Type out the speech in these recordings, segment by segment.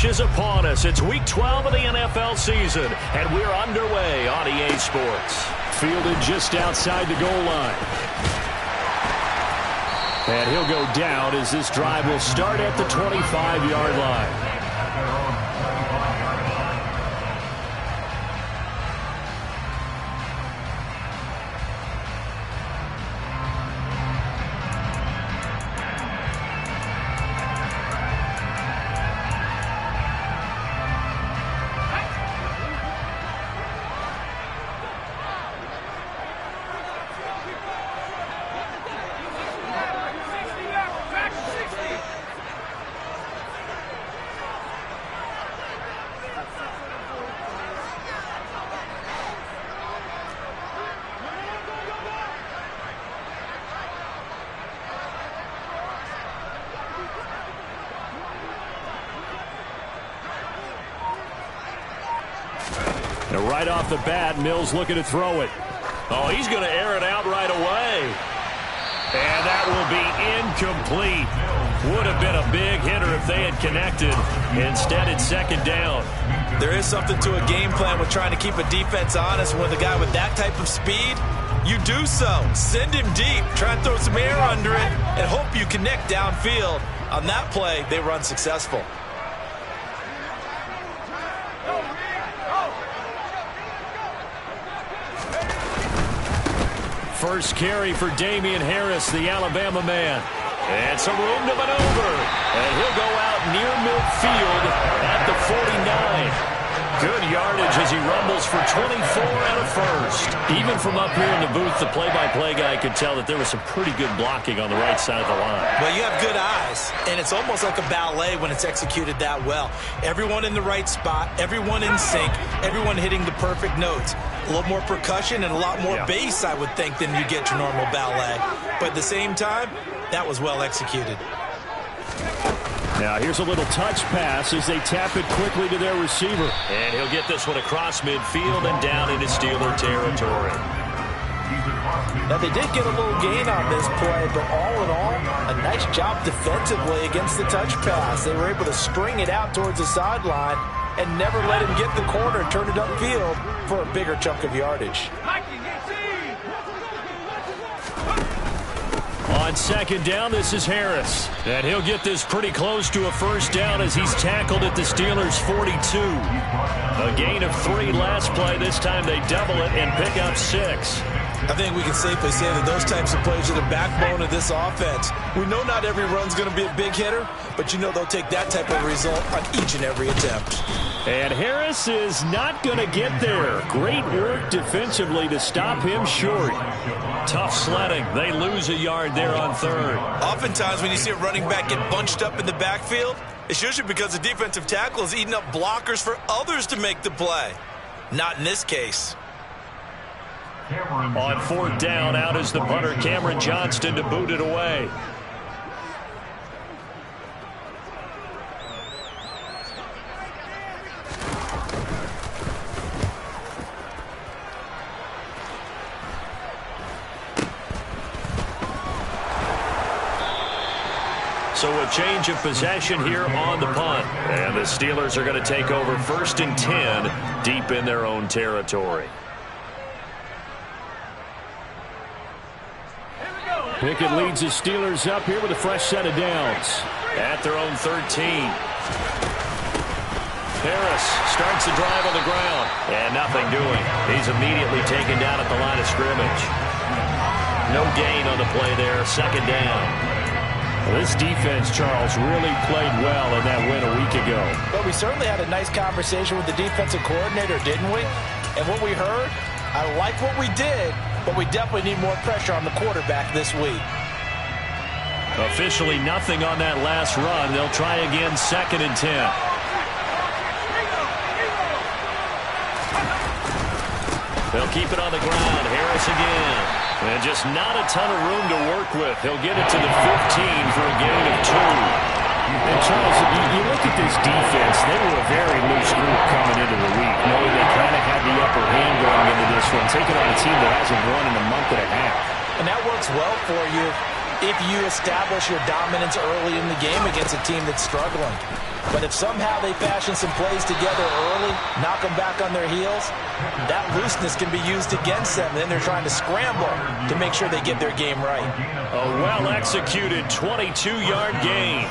rush is upon us. It's Week 12 of the NFL season, and we're underway on EA Sports. Fielded just outside the goal line. And he'll go down as this drive will start at the 25-yard line. And right off the bat, Mills looking to throw it. Oh, he's going to air it out right away. And that will be incomplete. Would have been a big hitter if they had connected. Instead, it's second down. There is something to a game plan with trying to keep a defense honest. With a guy with that type of speed, you do so. Send him deep. Try and throw some air under it and hope you connect downfield. On that play, they run successful. First carry for Damian Harris, the Alabama man. And some room to maneuver. And he'll go out near midfield at the 49. Good yardage as he rumbles for 24 and a first. Even from up here in the booth, the play-by-play guy could tell that there was some pretty good blocking on the right side of the line. Well, you have good eyes, and it's almost like a ballet when it's executed that well. Everyone in the right spot, everyone in sync, everyone hitting the perfect notes. A little more percussion and a lot more bass, I would think, than you get your normal ballet. But at the same time, that was well executed. Now here's a little touch pass as they tap it quickly to their receiver. And he'll get this one across midfield and down into Steeler territory. Now they did get a little gain on this play, but all in all, a nice job defensively against the touch pass. They were able to string it out towards the sideline and never let him get the corner and turn it upfield for a bigger chunk of yardage. On second down, this is Harris. And he'll get this pretty close to a first down as he's tackled at the Steelers' 42. A gain of 3 last play. This time they double it and pick up 6. I think we can safely say that those types of plays are the backbone of this offense. We know not every run's going to be a big hitter, but you know they'll take that type of result on each and every attempt. And Harris is not going to get there. Great work defensively to stop him short. Tough sledding. They lose a yard there on third. Oftentimes when you see a running back get bunched up in the backfield, it's usually because the defensive tackle is eating up blockers for others to make the play. Not in this case. On fourth down, out is the punter, Cameron Johnston, to boot it away. So a change of possession here on the punt. And the Steelers are going to take over 1st and 10 deep in their own territory. Pickett leads the Steelers up here with a fresh set of downs. At their own 13. Harris starts the drive on the ground. And nothing doing. He's immediately taken down at the line of scrimmage. No gain on the play there. Second down. Well, this defense, Charles, really played well in that win a week ago. But we certainly had a nice conversation with the defensive coordinator, didn't we? And what we heard, I like what we did, but we definitely need more pressure on the quarterback this week. Officially nothing on that last run. They'll try again, 2nd and 10. They'll keep it on the ground. Harris again. And just not a ton of room to work with. He'll get it to the 15 for a gain of 2. And Charles, you look at this defense, they were a very loose group coming into the week, knowing they kind of had the upper hand going into this one, taking on a team that hasn't won in a month and a half. And that works well for you if you establish your dominance early in the game against a team that's struggling. But if somehow they fashion some plays together early, knock them back on their heels, that looseness can be used against them. Then they're trying to scramble to make sure they get their game right. A well-executed 22-yard gain.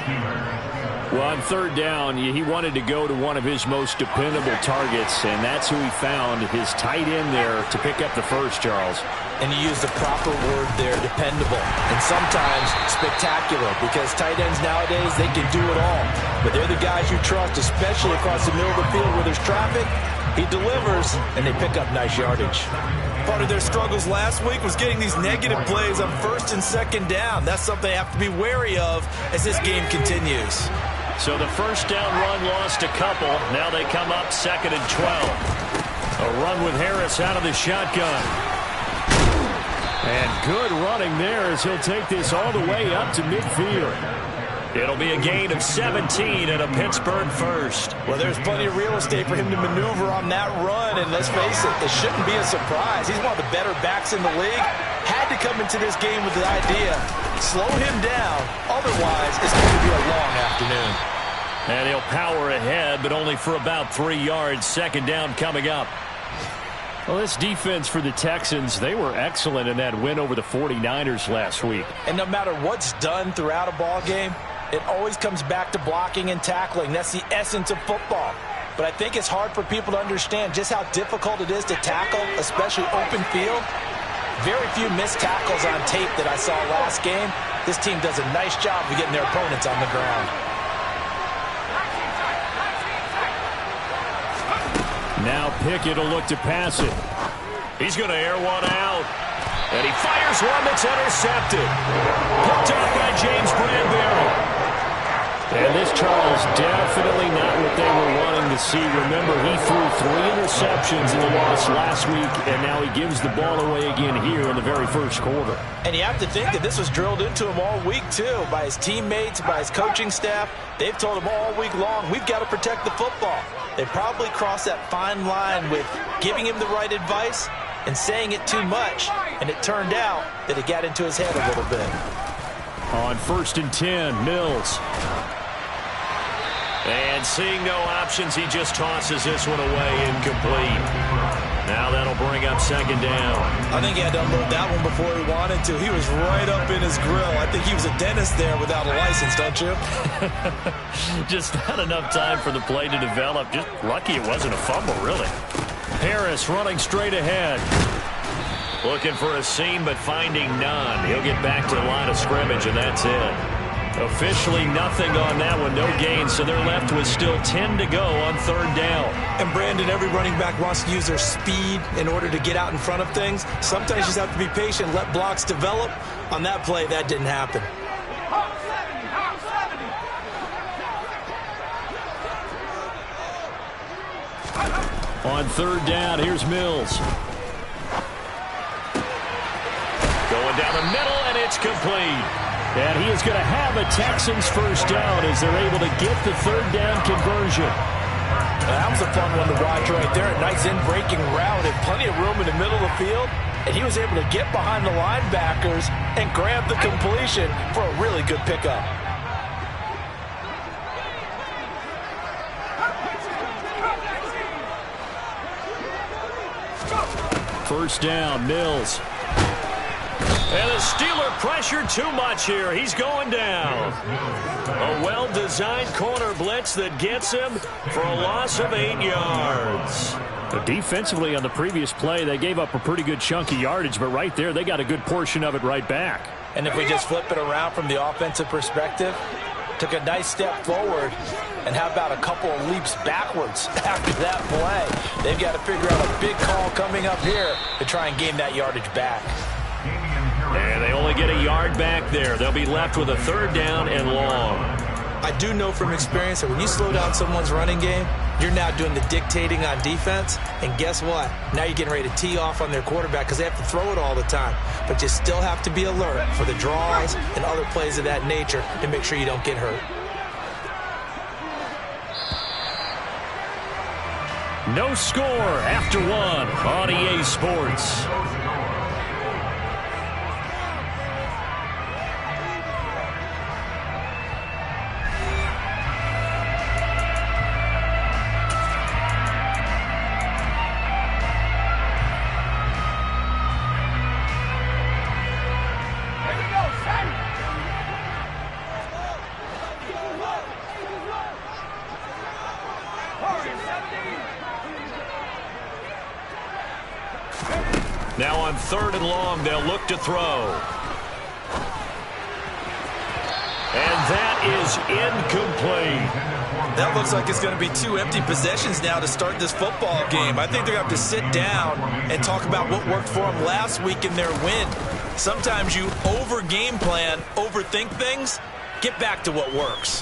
Well, on third down, he wanted to go to one of his most dependable targets, and that's who he found, his tight end there, to pick up the first, Charles. And you use the proper word there, dependable, and sometimes spectacular, because tight ends nowadays, they can do it all. But they're the guys you trust, especially across the middle of the field where there's traffic. He delivers, and they pick up nice yardage. Part of their struggles last week was getting these negative plays on first and second down. That's something they have to be wary of as this game continues. So the first down run lost a couple. Now they come up 2nd and 12. A run with Harris out of the shotgun. And good running there as he'll take this all the way up to midfield. It'll be a gain of 17 and a Pittsburgh first. Well, there's plenty of real estate for him to maneuver on that run, and let's face it, it shouldn't be a surprise. He's one of the better backs in the league. Had to come into this game with the idea, slow him down, otherwise it's going to be a long afternoon. And he'll power ahead, but only for about 3 yards. Second down coming up. Well, this defense for the Texans, they were excellent in that win over the 49ers last week. And no matter what's done throughout a ball game, it always comes back to blocking and tackling. That's the essence of football. But I think it's hard for people to understand just how difficult it is to tackle, especially open field. Very few missed tackles on tape that I saw last game. This team does a nice job of getting their opponents on the ground. Now Pickett will look to pass it. He's going to air one out. And he fires one that's intercepted. Picked up by James Bradbury. And this, Charles, definitely not what they were wanting to see. Remember, he threw 3 interceptions in the loss last week, and now he gives the ball away again here in the very first quarter. And you have to think that this was drilled into him all week, too, by his teammates, by his coaching staff. They've told him all week long, we've got to protect the football. They probably crossed that fine line with giving him the right advice and saying it too much, and it turned out that it got into his head a little bit. On 1st and 10, Mills. And seeing no options, he just tosses this one away, incomplete. Now that'll bring up 2nd down. I think he had to unload that one before he wanted to. He was right up in his grill. I think he was a dentist there without a license, don't you? Just not enough time for the play to develop. Just lucky it wasn't a fumble, really. Harris running straight ahead. Looking for a seam, but finding none. He'll get back to the line of scrimmage, and that's it. Officially nothing on that one, no gain, so they're left with still 10 to go on 3rd down. And Brandon, every running back wants to use their speed in order to get out in front of things. Sometimes you just have to be patient, let blocks develop. On that play, that didn't happen. On 3rd down, here's Mills. Going down the middle, and it's complete. And he is going to have a Texans first down as they're able to get the 3rd down conversion. That was a fun one to watch right there. A nice in-breaking route and plenty of room in the middle of the field. And he was able to get behind the linebackers and grab the completion for a really good pickup. First down, Mills. And the Steeler pressured too much here. He's going down. A well-designed corner blitz that gets him for a loss of 8 yards. Defensively on the previous play, they gave up a pretty good chunk of yardage, but right there, they got a good portion of it right back. And if we just flip it around from the offensive perspective, took a nice step forward, and how about a couple of leaps backwards after that play? They've got to figure out a big call coming up here to try and gain that yardage back. And they only get a yard back there. They'll be left with a 3rd down and long. I do know from experience that when you slow down someone's running game, you're now doing the dictating on defense. And guess what? Now you're getting ready to tee off on their quarterback because they have to throw it all the time. But you still have to be alert for the draws and other plays of that nature to make sure you don't get hurt. No score after 1 on EA Sports. 3rd and long. They'll look to throw. And that is incomplete. That looks like it's going to be 2 empty possessions now to start this football game. I think they're going to have to sit down and talk about what worked for them last week in their win. Sometimes you over-game plan, overthink things. Get back to what works.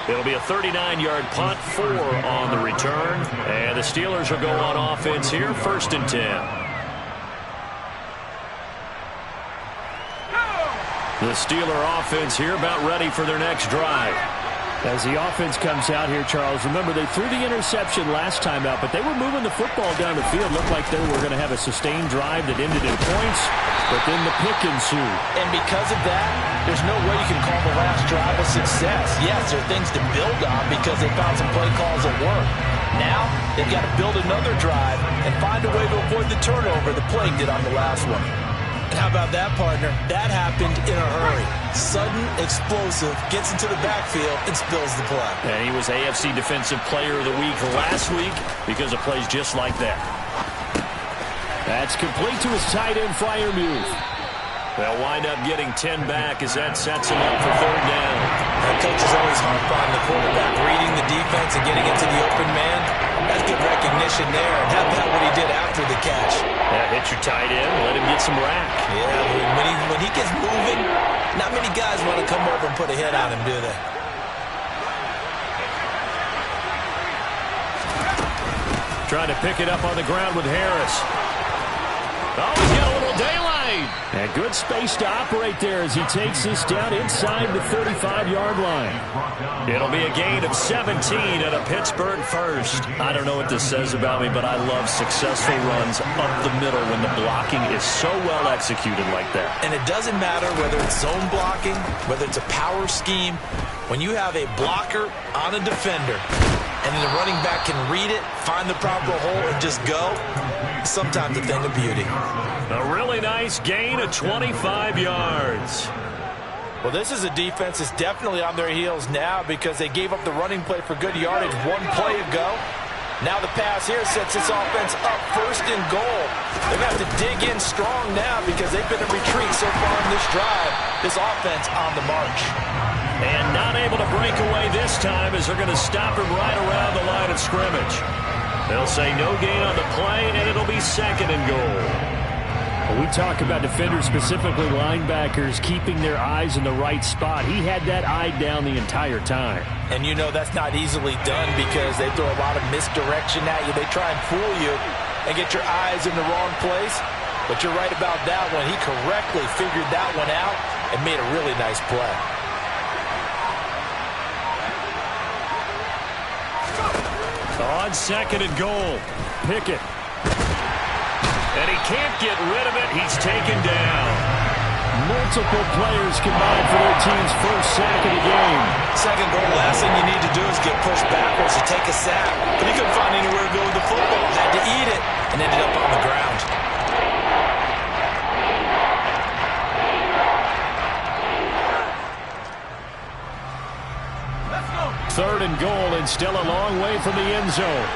It'll be a 39-yard punt, 4 on the return. And the Steelers will go on offense here, 1st and 10. The Steeler offense here about ready for their next drive. As the offense comes out here, Charles, remember they threw the interception last time out, but they were moving the football down the field. Looked like they were going to have a sustained drive that ended in points, but then the pick ensued. And because of that, there's no way you can call the last drive a success. Yes, there are things to build on because they found some play calls that work. Now, they've got to build another drive and find a way to avoid the turnover the play did on the last one. And how about that, partner? That happened in a hurry. Sudden, explosive, gets into the backfield, and spills the play. And he was AFC Defensive Player of the Week last week because of plays just like that. That's complete to his tight end Freiermuth. They'll wind up getting 10 back as that sets him up for 3rd down. Our coaches always harp on the quarterback reading the defense and getting into the open man. That's good recognition there. And how about what he did after the catch? Yeah, hit your tight end, let him get some rack. Yeah, when he gets moving, not many guys want to come over and put a hit on him, do they? Trying to pick it up on the ground with Harris. Oh, he's got a little daylight. And good space to operate there as he takes this down inside the 35-yard line. It'll be a gain of 17 and a Pittsburgh first. I don't know what this says about me, but I love successful runs up the middle when the blocking is so well executed like that. And it doesn't matter whether it's zone blocking, whether it's a power scheme. When you have a blocker on a defender and the running back can read it, find the proper hole, and just go, sometimes a thing of beauty. A really nice gain of 25 yards. Well, this is a defense that's definitely on their heels now because they gave up the running play for good yardage 1 play ago. Now the pass here sets this offense up 1st and goal. They're going to have to dig in strong now because they've been in retreat so far in this drive. This offense on the march. And not able to break away this time as they're going to stop him right around the line of scrimmage. They'll say no gain on the play, and it'll be 2nd and goal. We talk about defenders, specifically linebackers, keeping their eyes in the right spot. He had that eye down the entire time. And you know that's not easily done because they throw a lot of misdirection at you. They try and fool you and get your eyes in the wrong place. But you're right about that one. He correctly figured that one out and made a really nice play. On 2nd and goal, Pickett. And he can't get rid of it. He's taken down. Multiple players combined for their team's first sack of the game. 2nd goal, last thing you need to do is get pushed backwards to take a sack. But he couldn't find anywhere to go with the football. Had to eat it and ended up on the ground. Let's go. 3rd and goal and still a long way from the end zone.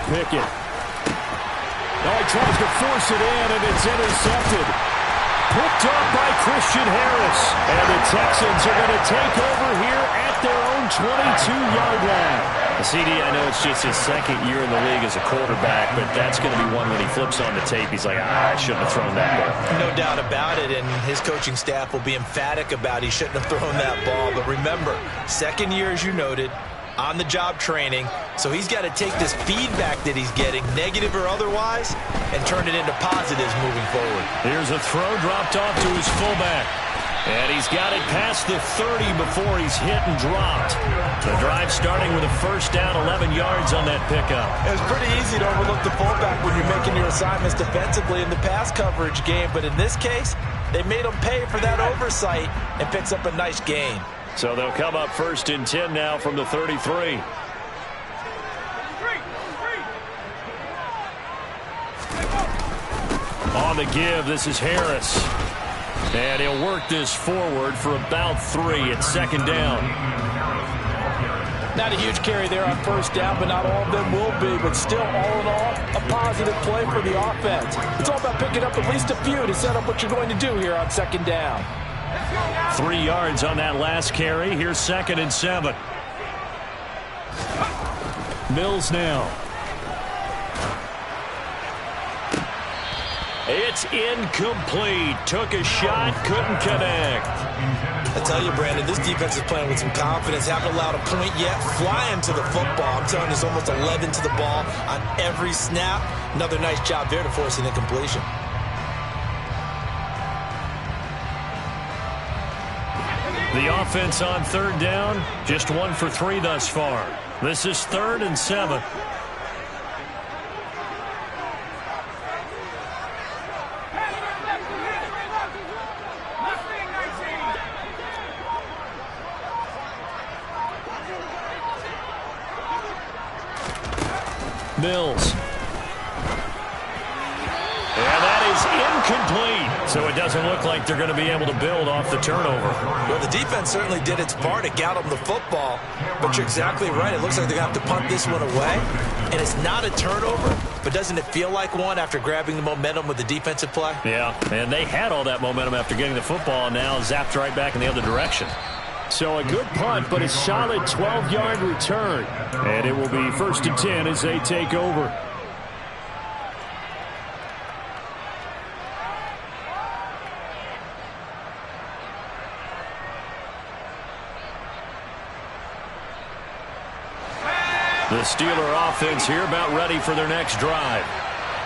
Pickett. Oh, he tries to force it in, and it's intercepted. Picked up by Christian Harris. And the Texans are going to take over here at their own 22-yard line. CD, I know it's just his 2nd year in the league as a quarterback, but that's going to be one when he flips on the tape. He's like, I shouldn't have thrown that ball. No doubt about it, and his coaching staff will be emphatic about he shouldn't have thrown that ball. But remember, 2nd year, as you noted, on-the-job training, so he's got to take this feedback that he's getting, negative or otherwise, and turn it into positives moving forward. Here's a throw dropped off to his fullback. And he's got it past the 30 before he's hit and dropped. The drive starting with a 1st down, 11 yards on that pickup. It's pretty easy to overlook the fullback when you're making your assignments defensively in the pass coverage game, but in this case, they made him pay for that oversight and picks up a nice gain. So they'll come up 1st and 10 now from the 33. On the give, this is Harris. And he'll work this forward for about 3 at second down. Not a huge carry there on first down, but not all of them will be. But still, all in all, a positive play for the offense. It's all about picking up at least a few to set up what you're going to do here on second down. 3 yards on that last carry. Here's 2nd and 7. Mills now. It's incomplete. Took a shot, couldn't connect. I tell you, Brandon, this defense is playing with some confidence. Haven't allowed a point yet. Flying to the football. I'm telling you, there's almost 11 to the ball on every snap. Another nice job there to force an incompletion. The offense on 3rd down, just 1 for 3 thus far. This is 3rd and 7. Mills. And that is incomplete. So it doesn't look like they're going to be able to build off the turnover. Well, the defense certainly did its part to get them the football. But you're exactly right. It looks like they're going to have to punt this one away. And it's not a turnover, but doesn't it feel like one after grabbing the momentum with the defensive play? Yeah, and they had all that momentum after getting the football, and now zapped right back in the other direction. So a good punt, but a solid 12-yard return. And it will be 1st and 10 as they take over. The Steeler offense here about ready for their next drive.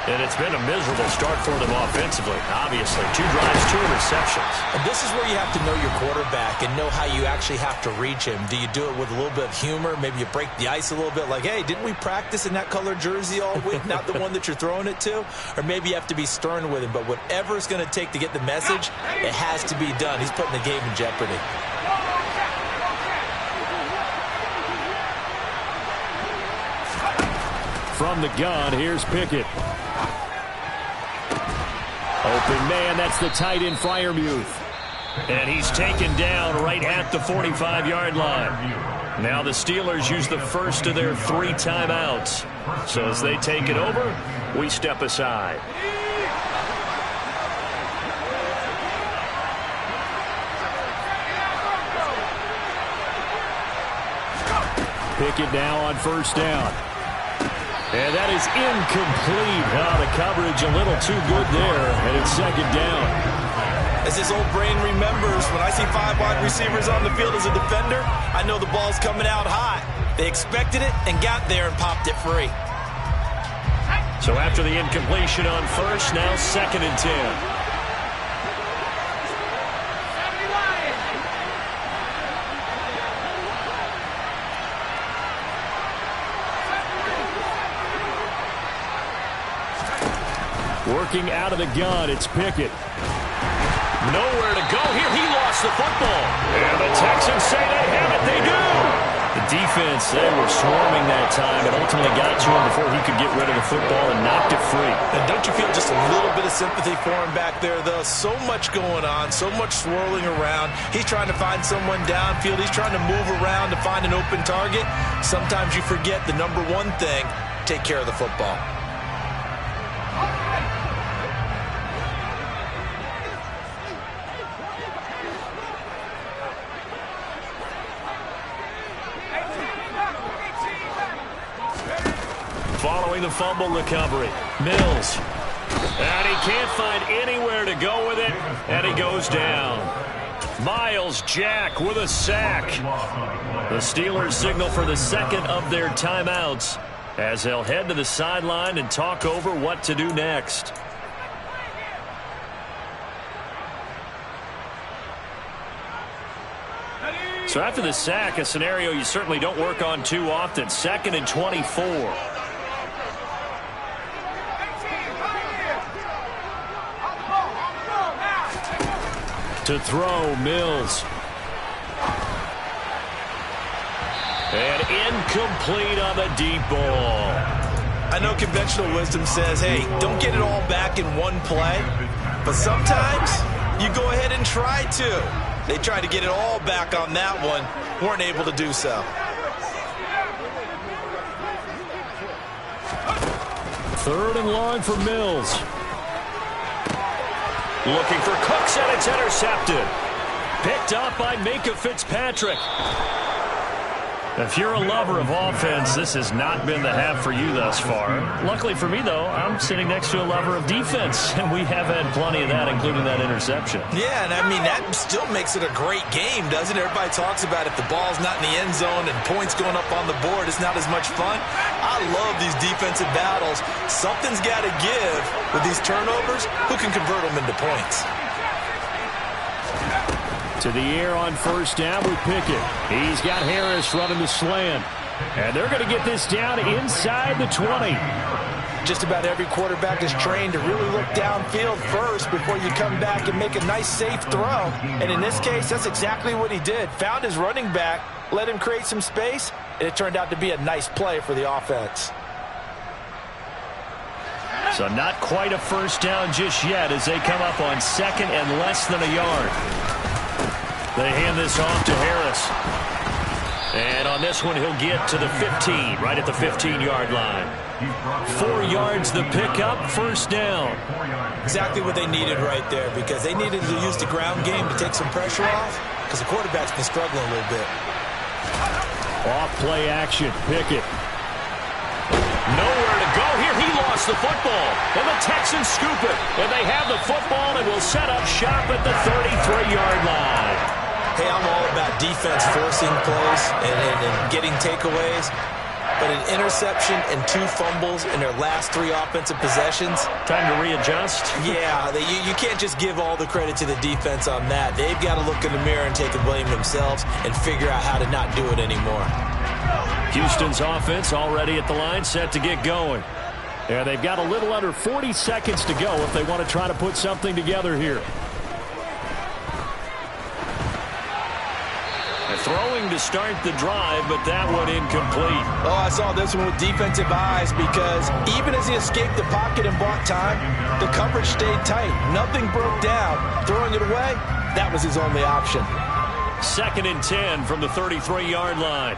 And it's been a miserable start for them offensively, obviously. 2 drives, 2 interceptions. And this is where you have to know your quarterback and know how you actually have to reach him. Do you do it with a little bit of humor? Maybe you break the ice a little bit like, hey, didn't we practice in that color jersey all week? Not the one that you're throwing it to? Or maybe you have to be stern with him. But whatever it's going to take to get the message, it has to be done. He's putting the game in jeopardy. From the gun, here's Pickett. Open man, that's the tight end Freiermuth. And he's taken down right at the 45-yard line. Now the Steelers use the first of their 3 timeouts. So as they take it over, we step aside. Pickett now on 1st down. And that is incomplete. Oh, the coverage a little too good there, and it's 2nd down. As this old brain remembers, when I see 5 wide receivers on the field as a defender, I know the ball's coming out hot. They expected it and got there and popped it free. So after the incompletion on 1st, now 2nd and 10. Working out of the gun, it's Pickett. Nowhere to go here. He lost the football. And the Texans say they have it. They do. The defense, they were swarming that time and ultimately got to him before he could get rid of the football and knocked it free. And don't you feel just a little bit of sympathy for him back there, though? So much going on, so much swirling around. He's trying to find someone downfield. He's trying to move around to find an open target. Sometimes you forget the number one thing, take care of the football. Following the fumble recovery, Mills. And he can't find anywhere to go with it, and he goes down. Miles Jack with a sack. The Steelers signal for the 2nd of their timeouts as they'll head to the sideline and talk over what to do next. So after the sack, a scenario you certainly don't work on too often. 2nd and 24. To throw, Mills. And incomplete on the deep ball. I know conventional wisdom says, hey, don't get it all back in one play. But sometimes you go ahead and try to. They tried to get it all back on that one. Weren't able to do so. Third and long for Mills. Looking for Cooks, and it's intercepted. Picked up by Minkah Fitzpatrick. If you're a lover of offense, this has not been the half for you thus far. Luckily for me, though, I'm sitting next to a lover of defense, and we have had plenty of that, including that interception. Yeah, and I mean, that still makes it a great game, doesn't it? Everybody talks about if the ball's not in the end zone and points going up on the board, it's not as much fun. I love these defensive battles. Something's got to give with these turnovers. Who can convert them into points? To the air on first down with Pickett. He's got Harris running the slant. And they're going to get this down inside the 20. Just about every quarterback is trained to really look downfield first before you come back and make a nice, safe throw. And in this case, that's exactly what he did. Found his running back, let him create some space, and it turned out to be a nice play for the offense. So not quite a first down just yet as they come up on second and less than a yard. They hand this off to Harris. And on this one, he'll get to the 15, right at the 15-yard line. 4 yards the pickup, first down. Exactly what they needed right there, because they needed to use the ground game to take some pressure off, because the quarterback's been struggling a little bit. Off play action, Pickett. Nowhere to go here. He lost the football. And the Texans scoop it. And they have the football and will set up shop at the 33-yard line. Hey, I'm all about defense forcing plays and getting takeaways. But an interception and 2 fumbles in their last 3 offensive possessions. Time to readjust. Yeah, you can't just give all the credit to the defense on that. They've got to look in the mirror and take the blame themselves and figure out how to not do it anymore. Houston's offense already at the line, set to get going. Yeah, they've got a little under 40 seconds to go if they want to try to put something together here. Throwing to start the drive, but that one incomplete. Oh, I saw this one with defensive eyes, because even as he escaped the pocket and bought time, the coverage stayed tight. Nothing broke down. Throwing it away, that was his only option. 2nd and 10 from the 33-yard line.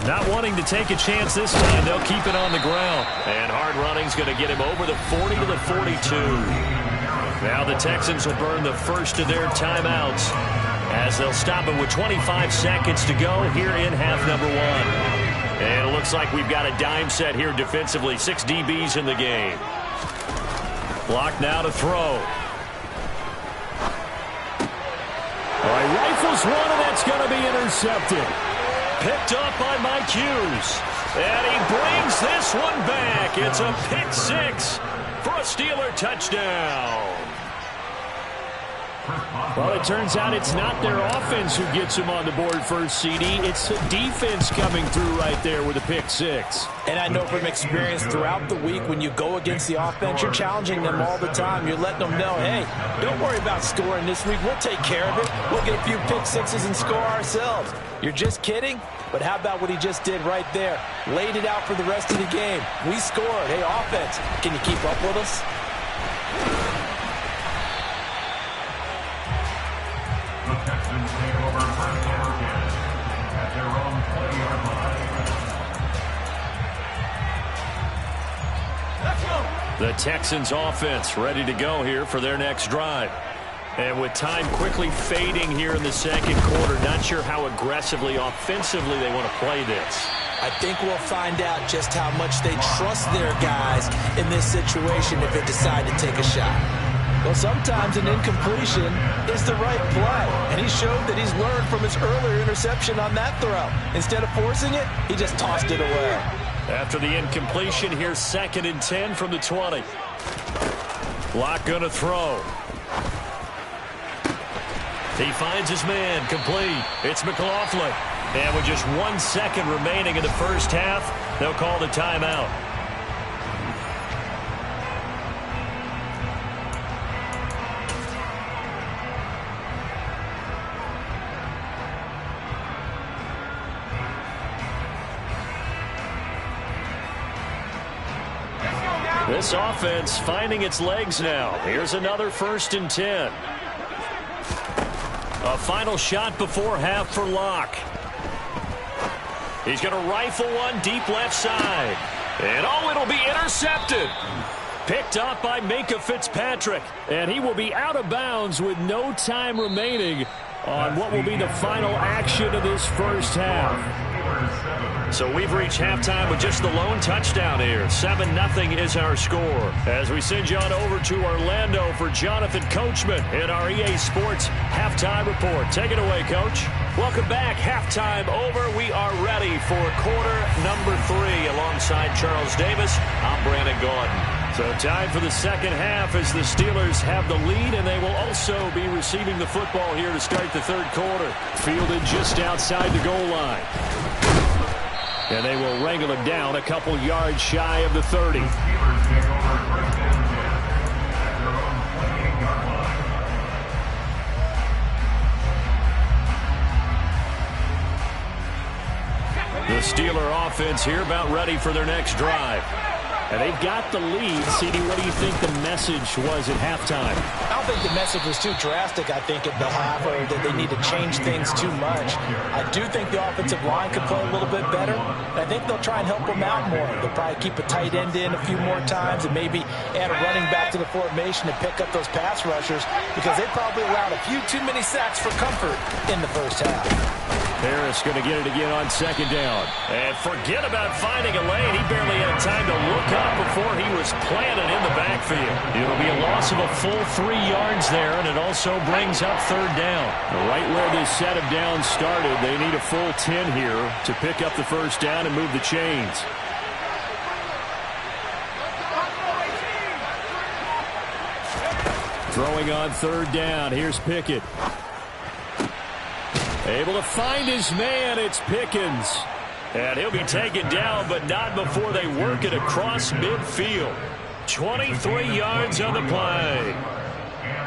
Not wanting to take a chance this time, they'll keep it on the ground. And hard running's going to get him over the 40 to the 42. Now the Texans will burn the first of their timeouts as they'll stop it with 25 seconds to go here in half number 1. And it looks like we've got a dime set here defensively. 6 DBs in the game. Block now to throw. All right, rifles one, and that's going to be intercepted. Picked up by Mike Hughes. And he brings this one back. It's a pick 6 for a Steeler touchdown. Well, it turns out it's not their offense who gets him on the board first, CD. It's the defense coming through right there with a pick 6. And I know from experience throughout the week, when you go against the offense, you're challenging them all the time. You're letting them know, hey, don't worry about scoring this week. We'll take care of it. We'll get a few pick 6s and score ourselves. You're just kidding? But how about what he just did right there? Laid it out for the rest of the game. We scored. Hey, offense, can you keep up with us? The Texans offense ready to go here for their next drive. And with time quickly fading here in the second quarter, not sure how aggressively, offensively they want to play this. I think we'll find out just how much they trust their guys in this situation if they decide to take a shot. Well, sometimes an incompletion is the right play, and he showed that he's learned from his earlier interception on that throw. Instead of forcing it, he just tossed it away. After the incompletion, here's 2nd and 10 from the 20. Lock gonna throw. He finds his man, complete. It's McLaughlin. And with just 1 second remaining in the first half, they'll call the timeout. This offense finding its legs now. Here's another 1st and 10. A final shot before half for Locke. He's going to rifle one deep left side. And it'll be intercepted. Picked up by Minkah Fitzpatrick. And he will be out of bounds with no time remaining on what will be the final action of this first half. So we've reached halftime with just the lone touchdown here. 7-0 is our score. As we send you on over to Orlando for Jonathan Coachman in our EA Sports Halftime Report. Take it away, Coach. Welcome back. Halftime over. We are ready for quarter number 3. Alongside Charles Davis, I'm Brandon Gaudin. So time for the second half as the Steelers have the lead, and they will also be receiving the football here to start the third quarter. Fielded just outside the goal line. And they will wrangle him down a couple yards shy of the 30. The Steeler offense here about ready for their next drive. And they've got the lead. CD, what do you think the message was at halftime? I don't think the message was too drastic, I think, at the half, or that they need to change things too much. I do think the offensive line could play a little bit better. And I think they'll try and help them out more. They'll probably keep a tight end in a few more times and maybe add a running back to the formation to pick up those pass rushers, because they probably allowed a few too many sacks for comfort in the first half. Harris going to get it again on second down. And forget about finding a lane. He barely had time to look up before he was planted in the backfield. It'll be a loss of a full 3 yards there, and it also brings up third down. Right where this set of downs started, they need a full 10 here to pick up the first down and move the chains. Throwing on third down. Here's Pickett. Able to find his man. It's Pickens. And he'll be taken down, but not before they work it across midfield. 23 yards on the play.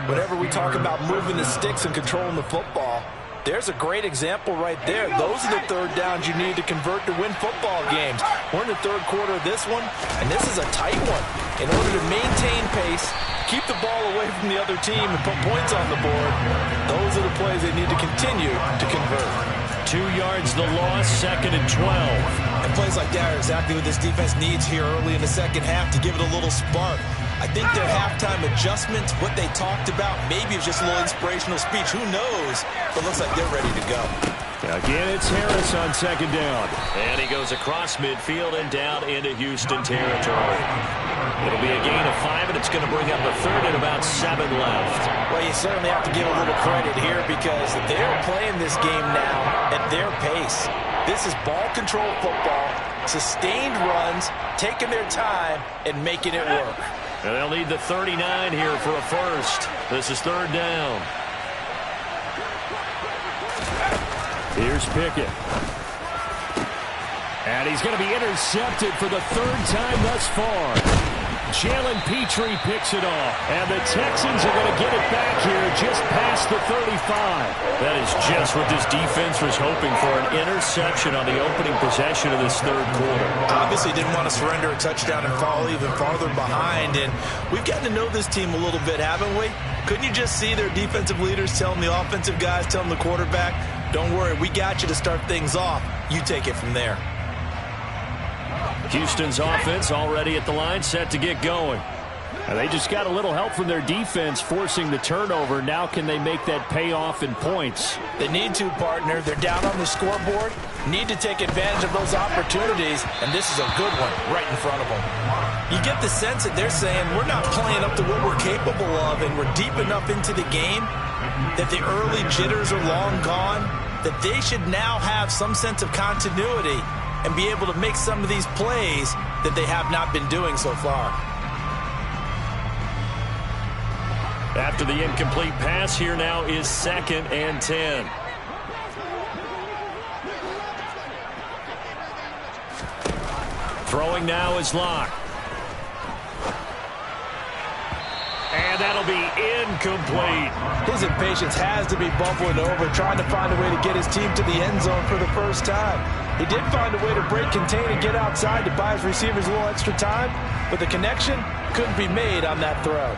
Whenever we talk about moving the sticks and controlling the football, there's a great example right there. Those are the third downs you need to convert to win football games. We're in the third quarter of this one, and this is a tight one. In order to maintain pace, keep the ball away from the other team, and put points on the board, those are the plays they need to continue to convert. 2 yards the loss, 2nd and 12. And plays like that are exactly what this defense needs here early in the second half to give it a little spark. I think their halftime adjustments, what they talked about, maybe it's just a little inspirational speech. Who knows? But it looks like they're ready to go. Again, it's Harris on second down. And he goes across midfield and down into Houston territory. It'll be a gain of 5, and it's going to bring up a third and about 7 left. Well, you certainly have to give a little credit here, because they're playing this game now at their pace. This is ball control football, sustained runs, taking their time, and making it work. And they'll need the 39 here for a first. This is third down. Here's Pickett. And he's going to be intercepted for the third time thus far. Jalen Petrie picks it off. And the Texans are going to get it back here just past the 35. That is just what this defense was hoping for, an interception on the opening possession of this third quarter. Obviously didn't want to surrender a touchdown and fall even farther behind. And we've gotten to know this team a little bit, haven't we? Couldn't you just see their defensive leaders telling the offensive guys, telling the quarterback, don't worry, we got you to start things off. You take it from there. Houston's offense already at the line, set to get going. And they just got a little help from their defense forcing the turnover. Now can they make that pay off in points? They need to, partner. They're down on the scoreboard. Need to take advantage of those opportunities, and this is a good one right in front of them. You get the sense that they're saying we're not playing up to what we're capable of, and we're deep enough into the game that the early jitters are long gone, that they should now have some sense of continuity and be able to make some of these plays that they have not been doing so far. After the incomplete pass, here now is 2nd and 10. Throwing now is Locke. And that'll be incomplete. His impatience has to be bubbling over, trying to find a way to get his team to the end zone for the first time. He did find a way to break, contain, and get outside to buy his receivers a little extra time, but the connection couldn't be made on that throw.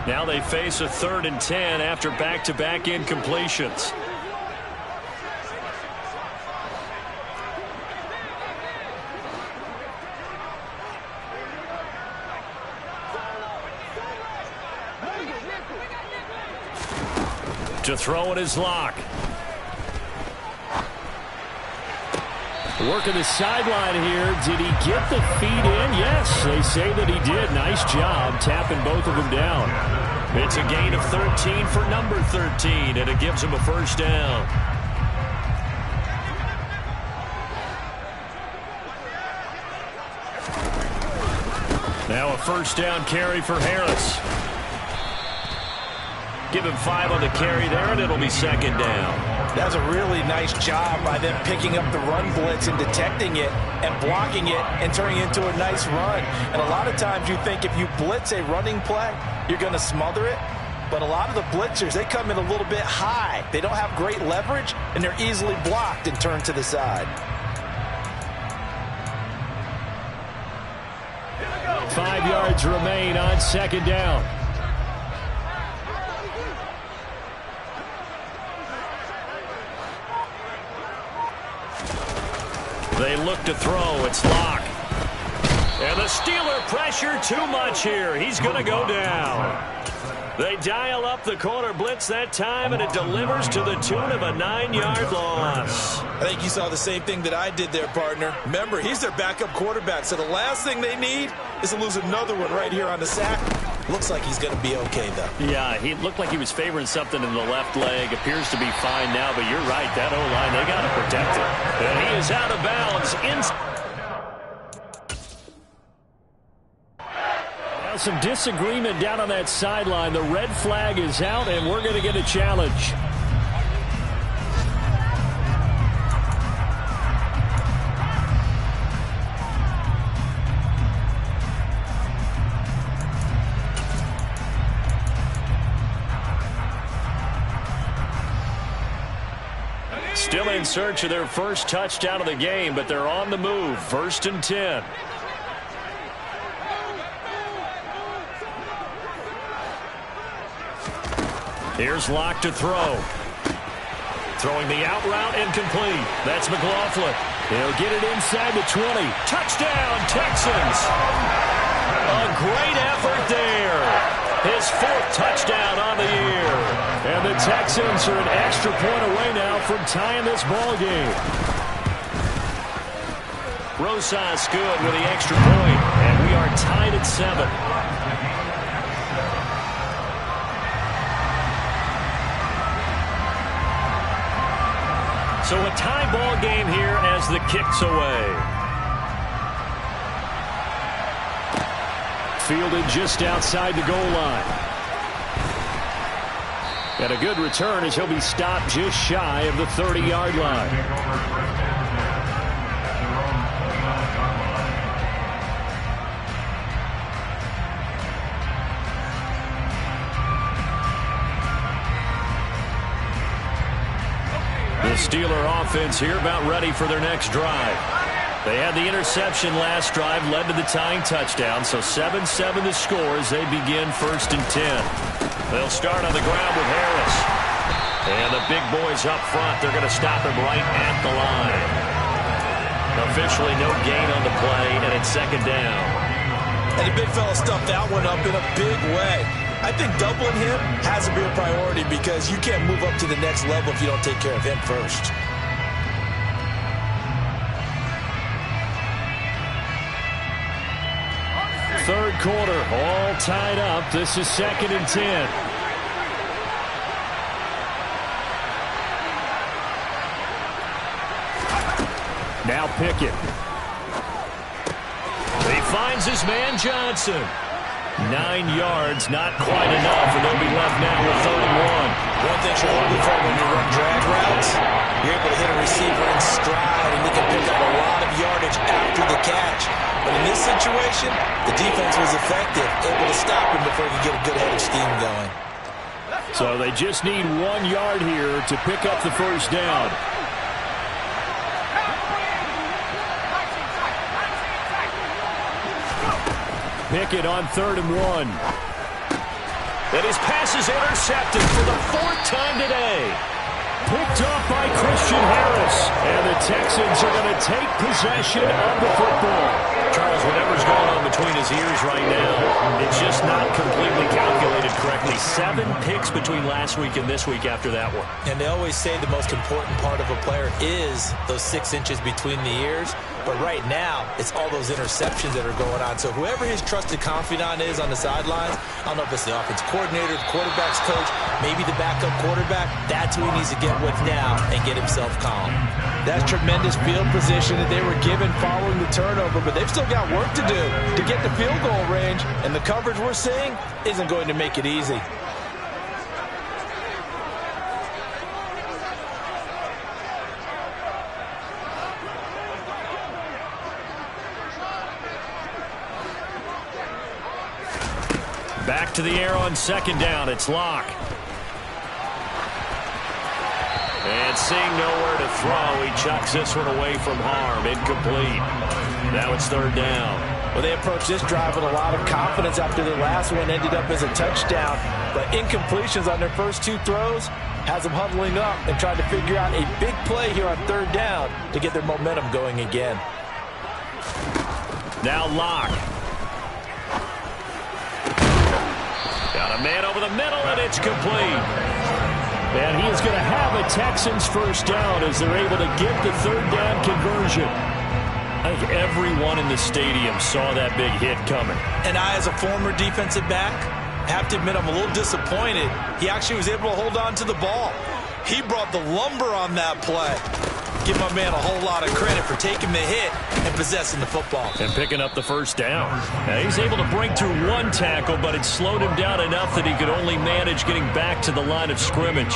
Now they face a 3rd and 10 after back-to-back incompletions. To throw in his lock. Working the sideline here. Did he get the feet in? Yes, they say that he did. Nice job tapping both of them down. It's a gain of 13 for number 13, and it gives him a first down. Now a first down carry for Harris. Give him 5 on the carry there, and it'll be 2nd down. That's a really nice job by them picking up the run blitz and detecting it and blocking it and turning it into a nice run. And a lot of times you think if you blitz a running play, you're going to smother it. But a lot of the blitzers, they come in a little bit high. They don't have great leverage, and they're easily blocked and turned to the side. 5 yards remain on 2nd down. They look to throw. It's Locke. And the Steeler pressure too much here. He's going to go down. They dial up the corner blitz that time, and it delivers to the tune of a 9-yard loss. I think you saw the same thing that I did there, partner. Remember, he's their backup quarterback, so the last thing they need is to lose another one right here on the sack. Looks like he's going to be okay, though. Yeah, he looked like he was favoring something in the left leg. Appears to be fine now, but you're right. That O-line, they got to protect it. And he is out of bounds. Now some disagreement down on that sideline. The red flag is out, and we're going to get a challenge. Still in search of their first touchdown of the game, but they're on the move. 1st and 10. Here's Locke to throw. Throwing the out route incomplete. That's McLaughlin. He'll get it inside the 20. Touchdown, Texans. A great effort there. His 4th touchdown on the year. And the Texans are an extra point away now from tying this ball game. Rosas good with the extra point, and we are tied at 7. So a tie ball game here as the kick's away. Fielded just outside the goal line. And a good return as he'll be stopped just shy of the 30-yard line. The Steeler offense here about ready for their next drive. They had the interception last drive, led to the tying touchdown, so 7-7 the score as they begin 1st and 10. They'll start on the ground with Harris. And the big boys up front, they're going to stop him right at the line. Officially no gain on the play, and it's 2nd down. And the big fella stuffed that one up in a big way. I think doubling him has to be a priority because you can't move up to the next level if you don't take care of him first. Third quarter, all tied up. This is 2nd and 10. Now Pickett. He finds his man Johnson. 9 yards, not quite enough, and they'll be left now with 31. One thing you're looking for when you run drag routes, you're able to hit a receiver in stride, and you can pick up a lot of yardage after the catch. But in this situation, the defense was effective, able to stop him before he could get a good head of steam going. So they just need 1 yard here to pick up the first down. pick it on 3rd and 1. And his pass is intercepted for the 4th time today. Picked up by Christian Harris. And the Texans are going to take possession of the football. Charles, whatever's going on between his ears right now, it's just not completely calculated correctly. 7 picks between last week and this week after that one. And they always say the most important part of a player is those 6 inches between the ears. But right now, it's all those interceptions that are going on. So whoever his trusted confidant is on the sidelines, I don't know if it's the offense coordinator, the quarterback's coach, maybe the backup quarterback, that's who he needs to get with now and get himself calm. That's tremendous field position that they were given following the turnover, but they've still got work to do to get the field goal range, and the coverage we're seeing isn't going to make it easy. Back to the air on 2nd down. It's Locke. And seeing nowhere to throw, he chucks this one away from harm. Incomplete. Now it's 3rd down. Well, they approached this drive with a lot of confidence after their last one ended up as a touchdown. But incompletions on their first 2 throws has them huddling up and trying to figure out a big play here on 3rd down to get their momentum going again. Now Locke. Got a man over the middle, and it's complete. And he is going to have a Texans 1st down as they're able to get the 3rd down conversion. I think everyone in the stadium saw that big hit coming. And I, as a former defensive back, have to admit I'm a little disappointed. He actually was able to hold on to the ball. He brought the lumber on that play. Give my man a whole lot of credit for taking the hit and possessing the football. And picking up the 1st down. Now, he's able to break through 1 tackle, but it slowed him down enough that he could only manage getting back to the line of scrimmage.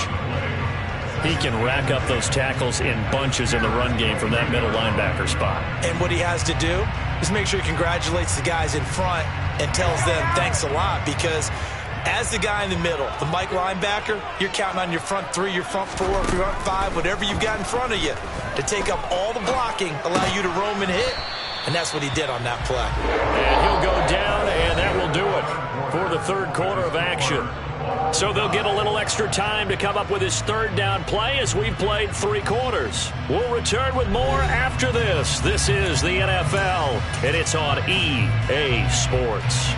He can rack up those tackles in bunches in the run game from that middle linebacker spot. And what he has to do is make sure he congratulates the guys in front and tells them thanks a lot, because as the guy in the middle, the Mike linebacker, you're counting on your front 3, your front 4, your front 5, whatever you've got in front of you to take up all the blocking, allow you to roam and hit. And that's what he did on that play. And he'll go down, and that will do it for the 3rd quarter of action. So they'll get a little extra time to come up with his 3rd down play as we've played 3 quarters. We'll return with more after this. This is the NFL, and it's on EA Sports.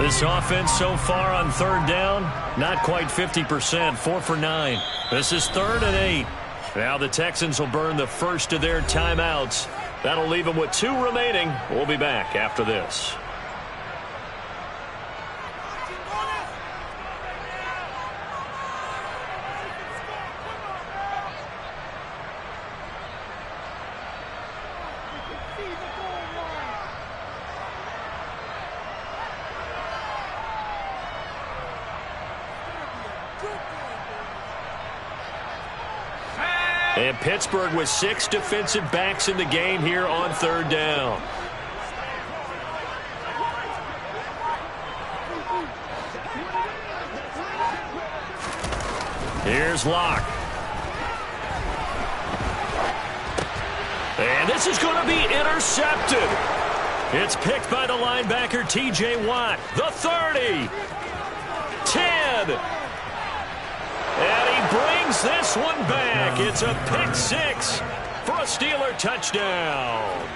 This offense so far on 3rd down, not quite 50%, 4 for 9. This is 3rd and 8. Now the Texans will burn the first of their timeouts. That'll leave them with 2 remaining. We'll be back after this. And Pittsburgh with 6 defensive backs in the game here on 3rd down. Here's Locke. And this is going to be intercepted. It's picked by the linebacker, T.J. Watt. The 30. 10. And he brings this one back. It's a pick 6 for a Steeler touchdown.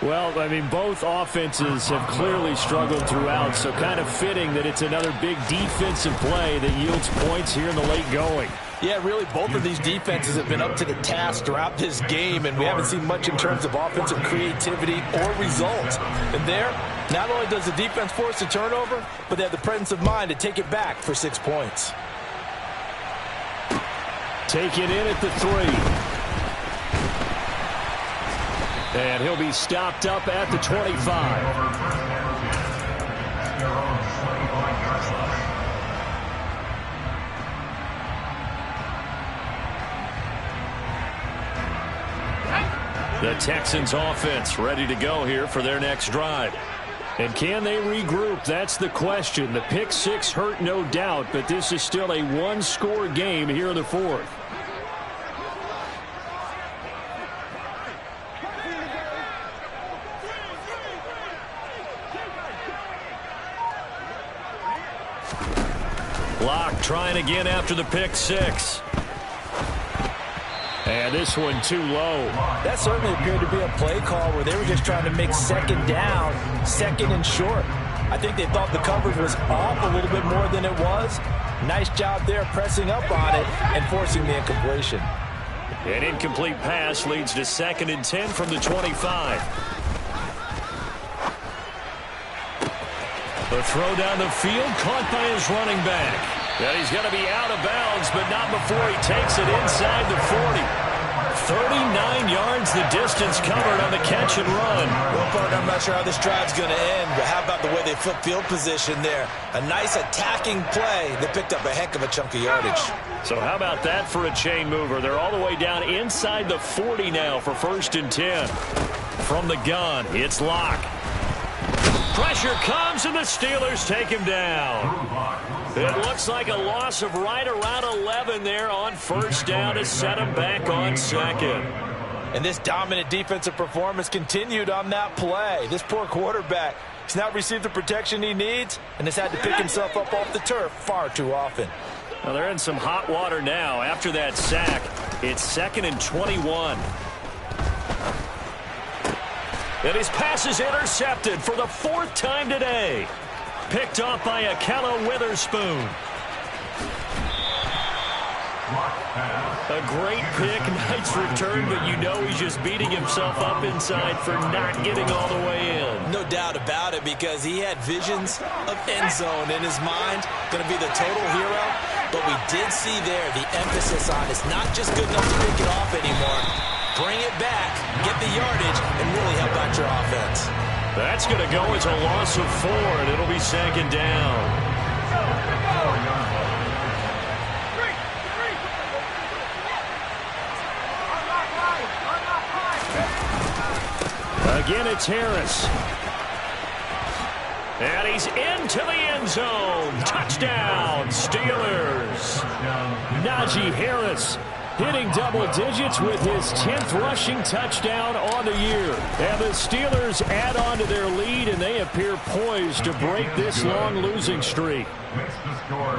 Well, I mean, both offenses have clearly struggled throughout, so kind of fitting that it's another big defensive play that yields points here in the late going. Yeah, really, both of these defenses have been up to the task throughout this game, and we haven't seen much in terms of offensive creativity or results. And there, not only does the defense force a turnover, but they have the presence of mind to take it back for 6 points. Take it in at the 3. And he'll be stopped up at the 25. The Texans offense ready to go here for their next drive. And can they regroup? That's the question. The pick six hurt, no doubt, but this is still a one-score game here in the fourth. Locke trying again after the pick six. And this one too low. That certainly appeared to be a play call where they were just trying to make second down, second and short. I think they thought the coverage was off a little bit more than it was. Nice job there pressing up on it and forcing the incompletion. An incomplete pass leads to 2nd and 10 from the 25. The throw down the field caught by his running back. And he's going to be out of bounds, but not before he takes it inside the 40. 39 yards the distance covered on the catch and run. Well, partner, I'm not sure how this drive's going to end, but how about the way they flip field position there? A nice attacking play that picked up a heck of a chunk of yardage. So how about that for a chain mover? They're all the way down inside the 40 now for 1st and 10. From the gun, it's Locke. Pressure comes, and the Steelers take him down. It looks like a loss of right around 11 there on 1st down to set him back on 2nd. And this dominant defensive performance continued on that play. This poor quarterback has not received the protection he needs and has had to pick himself up off the turf far too often. Well, they're in some hot water now after that sack. It's 2nd and 21. And his pass is intercepted for the 4th time today. Picked off by Akella Witherspoon. A great pick, nice return, but you know he's just beating himself up inside for not getting all the way in. No doubt about it, because he had visions of end zone in his mind. Going to be the total hero. But we did see there the emphasis on it's not just good enough to pick it off anymore. Bring it back, get the yardage, and really help out your offense. That's going to go as a loss of 4, and it'll be 2nd down. Again, it's Harris. And he's into the end zone. Touchdown, Steelers. Najee Harris hitting double digits with his 10th rushing touchdown on the year. And the Steelers add on to their lead, and they appear poised to break this long losing streak.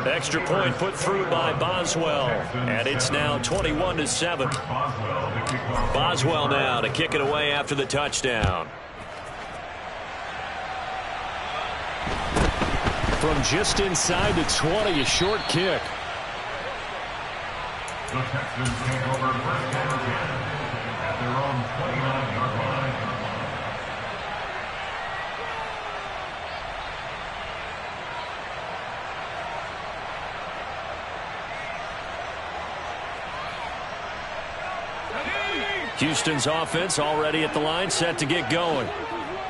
Extra point put through by Boswell. And it's now 21-7. Boswell now to kick it away after the touchdown. From just inside the 20, a short kick. The Texans take over 1st and 10 at their own 29-yard line. Houston's offense already at the line, set to get going.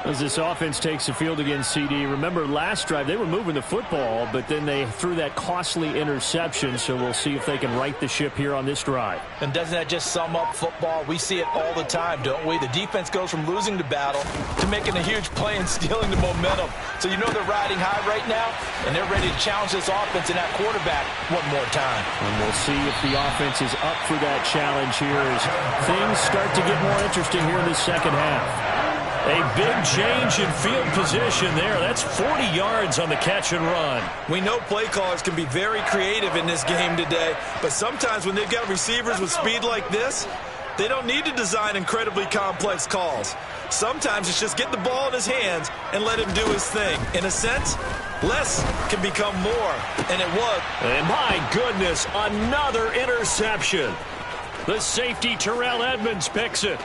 As this offense takes the field against CD, remember last drive they were moving the football, but then they threw that costly interception, so we'll see if they can right the ship here on this drive. And doesn't that just sum up football? We see it all the time, don't we? The defense goes from losing the battle to making a huge play and stealing the momentum. So you know they're riding high right now, and they're ready to challenge this offense and that quarterback one more time. And we'll see if the offense is up for that challenge here as things start to get more interesting here in the second half. A big change in field position there. That's 40 yards on the catch and run. We know play callers can be very creative in this game today, but sometimes when they've got receivers with speed like this, they don't need to design incredibly complex calls. Sometimes it's just get the ball in his hands and let him do his thing. In a sense, less can become more, and it was. And my goodness, another interception. The safety Terrell Edmonds picks it.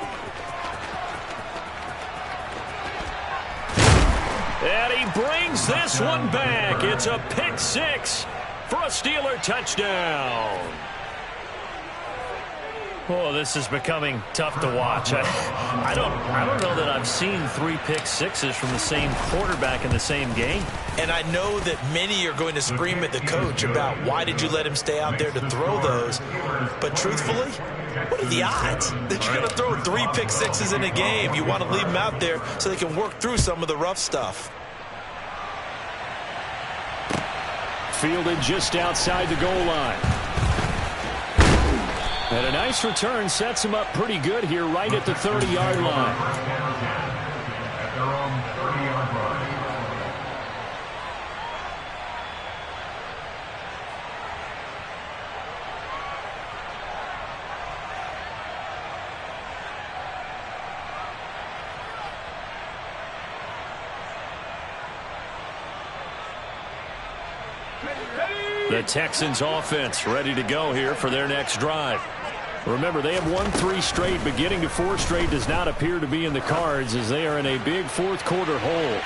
And he brings this one back. It's a pick six for a Steeler touchdown. Oh, this is becoming tough to watch. I don't know that I've seen 3 pick sixes from the same quarterback in the same game. And I know that many are going to scream at the coach about why did you let him stay out there to throw those. But truthfully, what are the odds that you're going to throw 3 pick sixes in a game? You want to leave them out there so they can work through some of the rough stuff. Fielded just outside the goal line. And a nice return sets him up pretty good here right at the 30-yard line. At their own 30-yard line. The Texans offense ready to go here for their next drive. Remember, they have won 3 straight, but getting to 4 straight does not appear to be in the cards as they are in a big fourth-quarter hole.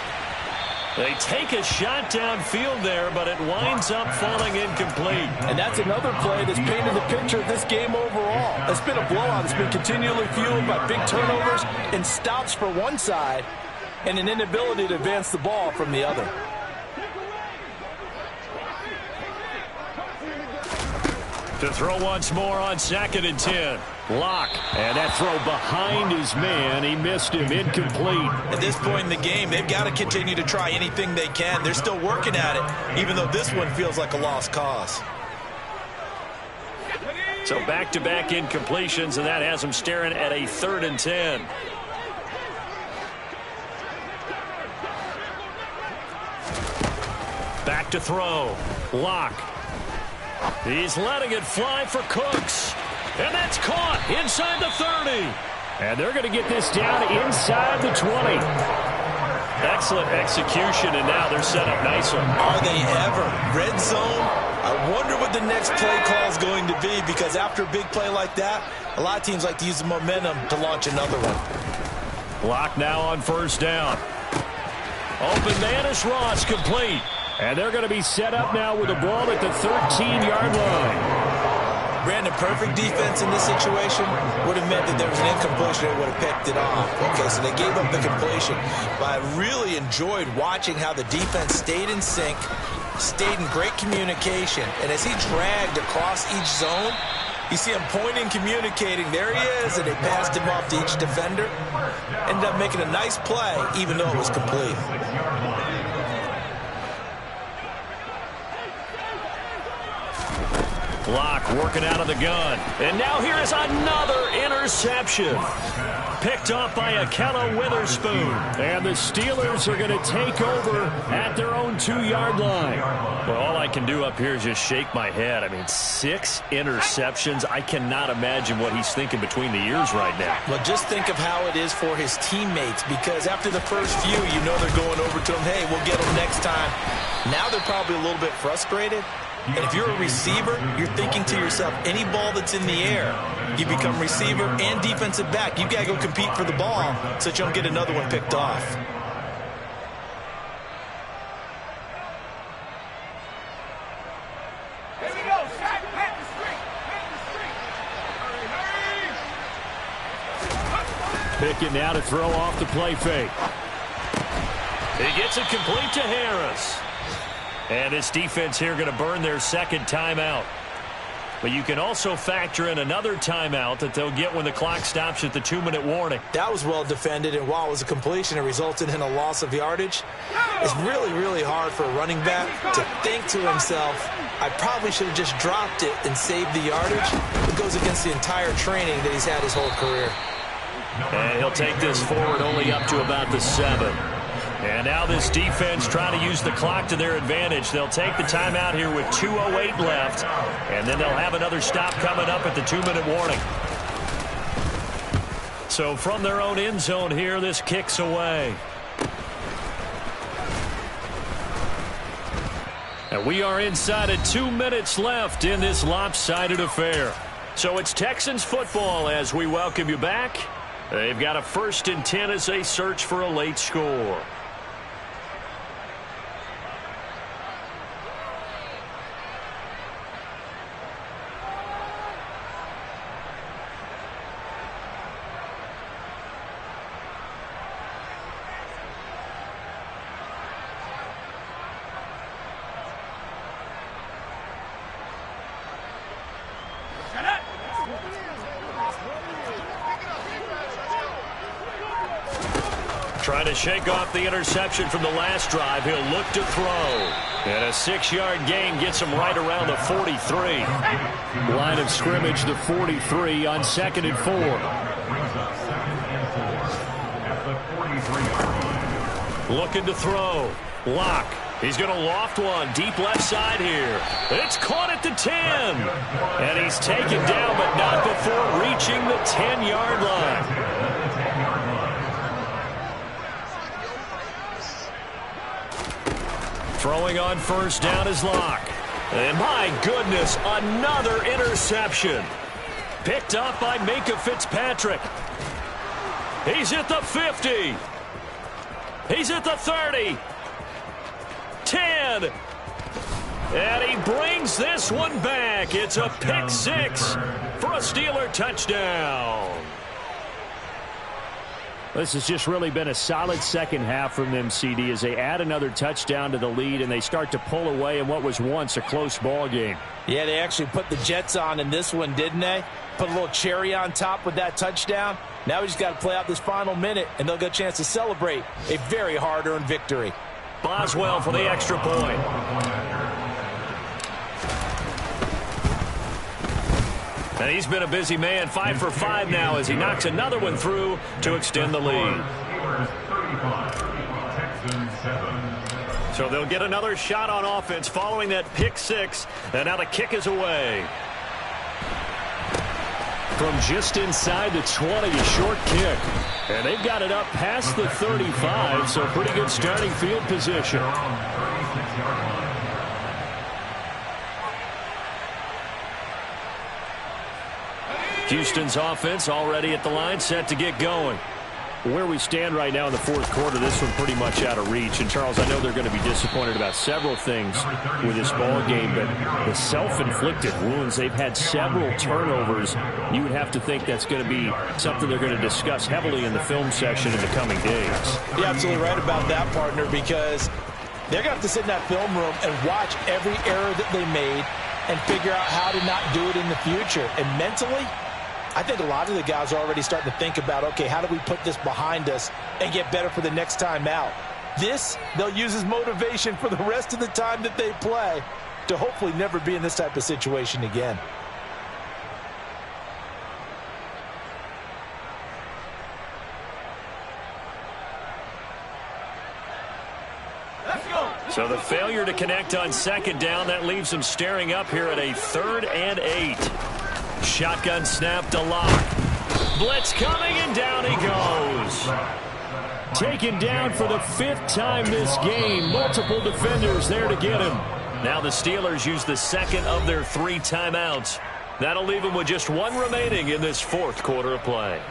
They take a shot downfield there, but it winds up falling incomplete. And that's another play that's painted the picture of this game overall. It's been a blowout. It's been continually fueled by big turnovers and stops for one side and an inability to advance the ball from the other. To throw once more on 2nd and 10. Lock. And that throw behind his man. He missed him. Incomplete. At this point in the game, they've got to continue to try anything they can. They're still working at it, even though this one feels like a lost cause. So back-to-back incompletions, and that has them staring at a 3rd and 10. Back to throw. Lock. He's letting it fly for Cooks. And that's caught inside the 30. And they're going to get this down inside the 20. Excellent execution, and now they're set up nicely. Are they ever? Red zone? I wonder what the next play call is going to be, because after a big play like that, a lot of teams like to use the momentum to launch another one. Lock now on 1st down. Open man is Ross, complete. And they're going to be set up now with the ball at the 13-yard line. Brandon, perfect defense in this situation would have meant that there was an incompletion. They would have picked it off. Okay, so they gave up the completion. But I really enjoyed watching how the defense stayed in sync, stayed in great communication. And as he dragged across each zone, you see him pointing, communicating. There he is, and they passed him off to each defender. Ended up making a nice play, even though it was complete. Lock working out of the gun. And now here is another interception. Picked off by Akella Witherspoon. And the Steelers are going to take over at their own 2-yard line. Well, all I can do up here is just shake my head. I mean, 6 interceptions. I cannot imagine what he's thinking between the ears right now. Well, just think of how it is for his teammates, because after the first few, you know they're going over to him, hey, we'll get him next time. Now they're probably a little bit frustrated. And if you're a receiver, you're thinking to yourself, any ball that's in the air, you become receiver and defensive back. You got to go compete for the ball so that you don't get another one picked off. Here we go. Shaq, hit the street. Pickett now to throw off the play fake. He gets it complete to Harris. And this defense here going to burn their 2nd timeout. But you can also factor in another timeout that they'll get when the clock stops at the 2-minute warning. That was well defended, and while it was a completion, it resulted in a loss of yardage. It's really, really hard for a running back to think to himself, I probably should have just dropped it and saved the yardage. It goes against the entire training that he's had his whole career. And he'll take this forward only up to about the 7. And now this defense trying to use the clock to their advantage. They'll take the timeout here with 2:08 left. And then they'll have another stop coming up at the 2-minute warning. So from their own end zone here, this kicks away. And we are inside of 2 minutes left in this lopsided affair. So it's Texans football as we welcome you back. They've got a 1st and 10 as they search for a late score. Trying to shake off the interception from the last drive. He'll look to throw. And a 6-yard gain gets him right around the 43. Line of scrimmage, the 43 on 2nd and 4. Looking to throw. Lock. He's going to loft one. Deep left side here. It's caught at the 10. And he's taken down, but not before reaching the 10-yard line. Throwing on first down is Lock. And my goodness, another interception. Picked up by Minkah Fitzpatrick. He's at the 50. He's at the 30. 10. And he brings this one back. It's a pick 6 for a Steeler touchdown. This has just really been a solid second half from them, CD, as they add another touchdown to the lead and they start to pull away in what was once a close ball game. Yeah, they actually put the Jets on in this one, didn't they? Put a little cherry on top with that touchdown. Now we just got to play out this final minute, and they'll get a chance to celebrate a very hard-earned victory. Boswell for the extra point. And he's been a busy man, 5 for 5 now as he knocks another one through to extend the lead. So they'll get another shot on offense following that pick 6, and now the kick is away. From just inside the 20, a short kick. And they've got it up past the 35, so pretty good starting field position. Houston's offense already at the line, set to get going. Where we stand right now in the fourth quarter, this one pretty much out of reach. And, Charles, I know they're going to be disappointed about several things with this ball game, but the self-inflicted wounds, they've had several turnovers. You would have to think that's going to be something they're going to discuss heavily in the film session in the coming days. You're absolutely right about that, partner, because they're going to have to sit in that film room and watch every error that they made and figure out how to not do it in the future. And mentally, I think a lot of the guys are already starting to think about, okay, how do we put this behind us and get better for the next time out? This, they'll use as motivation for the rest of the time that they play to hopefully never be in this type of situation again. So the failure to connect on second down, that leaves them staring up here at a 3rd and 8. Shotgun snap to Lock. Blitz coming, and down he goes. Taken down for the 5th time this game. Multiple defenders there to get him. Now the Steelers use the 2nd of their 3 timeouts. That'll leave them with just 1 remaining in this 4th quarter of play.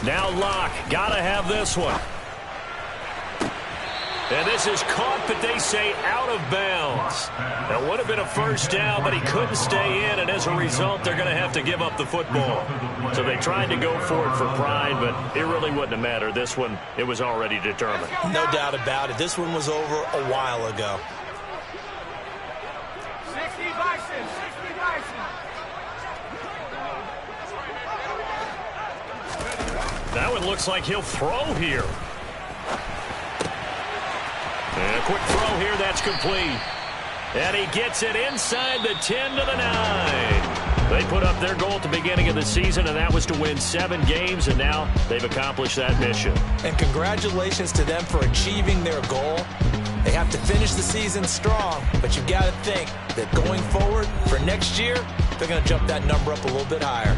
Now Lock, gotta have this one. And this is caught, but they say out of bounds. That would have been a first down, but he couldn't stay in, and as a result, they're going to have to give up the football. So they tried to go for it for pride, but it really wouldn't have mattered. This one, it was already determined. No doubt about it. This one was over a while ago. 60 Bison, 60 Bison. That one looks like he'll throw here. And a quick throw here, that's complete. And he gets it inside the 10 to the 9. They put up their goal at the beginning of the season, and that was to win 7 games, and now they've accomplished that mission. And congratulations to them for achieving their goal. They have to finish the season strong, but you've got to think that going forward for next year, they're going to jump that number up a little bit higher.